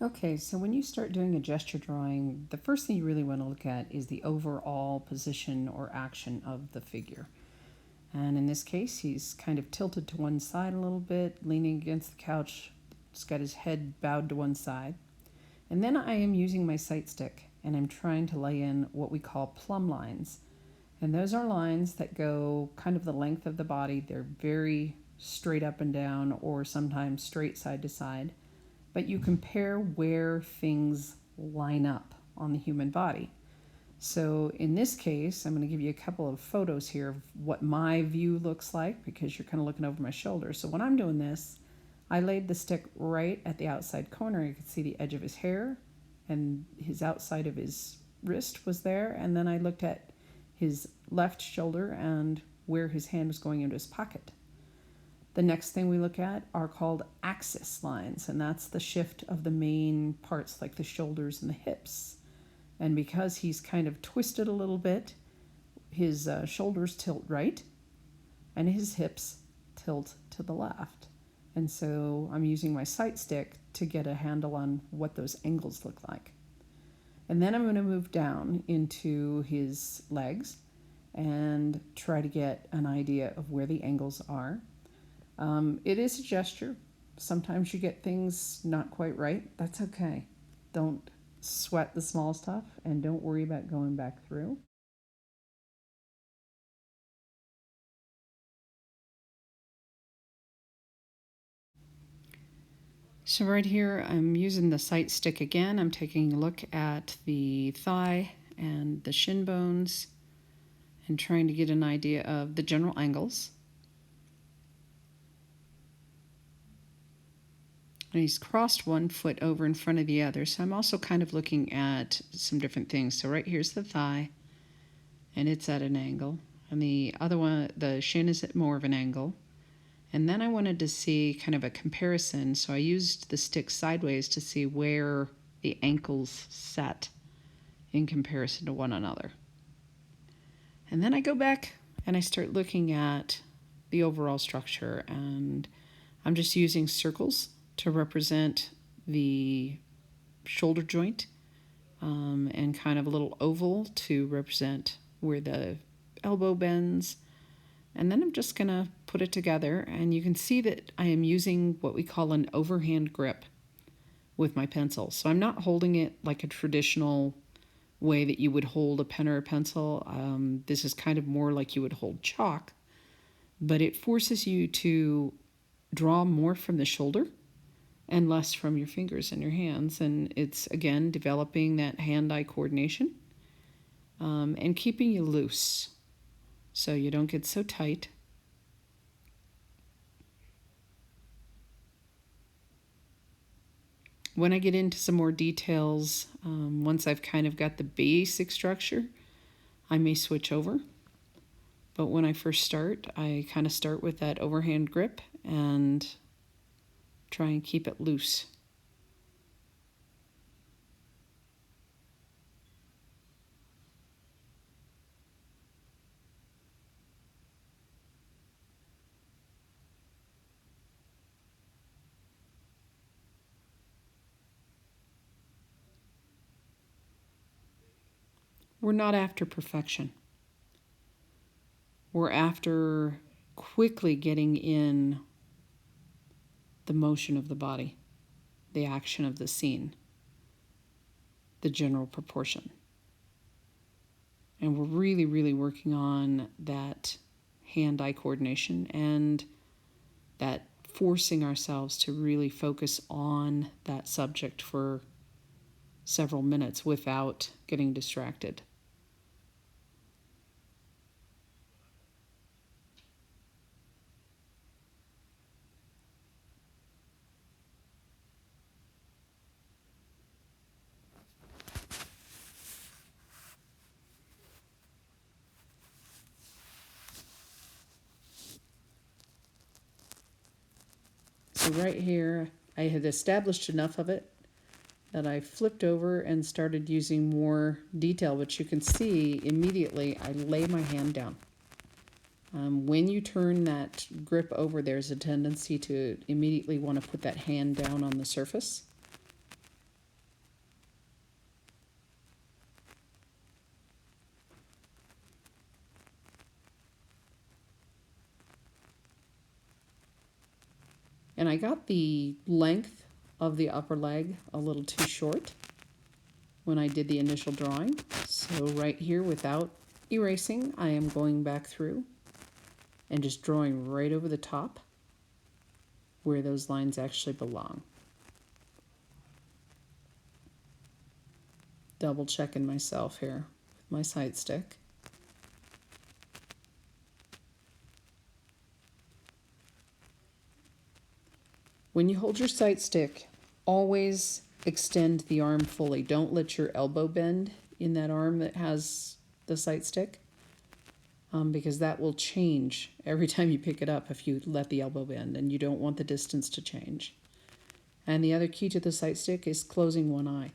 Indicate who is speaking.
Speaker 1: Okay, so when you start doing a gesture drawing, the first thing you really want to look at is the overall position or action of the figure. And in this case, he's kind of tilted to one side a little bit, leaning against the couch. He's got his head bowed to one side. And then I am using my sight stick and I'm trying to lay in what we call plumb lines. And those are lines that go kind of the length of the body. They're very straight up and down or sometimes straight side to side. But you compare where things line up on the human body. So in this case, I'm going to give you a couple of photos here of what my view looks like because you're kind of looking over my shoulder. So when I'm doing this, I laid the stick right at the outside corner. You can see the edge of his hair and his outside of his wrist was there. And then I looked at his left shoulder and where his hand was going into his pocket. The next thing we look at are called axis lines, and that's the shift of the main parts like the shoulders and the hips. And because he's kind of twisted a little bit, his shoulders tilt right and his hips tilt to the left. And so I'm using my sight stick to get a handle on what those angles look like. And then I'm going to move down into his legs and try to get an idea of where the angles are. It is a gesture. Sometimes you get things not quite right. That's okay. Don't sweat the small stuff and don't worry about going back through. So right here, I'm using the sight stick again. I'm taking a look at the thigh and the shin bones and trying to get an idea of the general angles. And he's crossed one foot over in front of the other. So I'm also kind of looking at some different things. So right here's the thigh, and it's at an angle. And the other one, the shin, is at more of an angle. And then I wanted to see kind of a comparison. So I used the stick sideways to see where the ankles set in comparison to one another. And then I go back and I start looking at the overall structure. And I'm just using circles to represent the shoulder joint and kind of a little oval to represent where the elbow bends. And then I'm just going to put it together, and you can see that I am using what we call an overhand grip with my pencil. So I'm not holding it like a traditional way that you would hold a pen or a pencil. This is kind of more like you would hold chalk, but it forces you to draw more from the shoulder and less from your fingers and your hands. And it's, again, developing that hand-eye coordination and keeping you loose so you don't get so tight. When I get into some more details, once I've kind of got the basic structure, I may switch over. But when I first start, I kind of start with that overhand grip and try and keep it loose. We're not after perfection. We're after quickly getting in the motion of the body, the action of the scene, the general proportion. And we're really, really working on that hand-eye coordination and that forcing ourselves to really focus on that subject for several minutes without getting distracted. So right here, I had established enough of it that I flipped over and started using more detail, but you can see immediately I lay my hand down. When you turn that grip over, there's a tendency to immediately want to put that hand down on the surface. And I got the length of the upper leg a little too short when I did the initial drawing. So right here, without erasing, I am going back through and just drawing right over the top where those lines actually belong. Double checking myself here with my side stick. When you hold your sight stick, always extend the arm fully. Don't let your elbow bend in that arm that has the sight stick, because that will change every time you pick it up if you let the elbow bend, and you don't want the distance to change. And the other key to the sight stick is closing one eye.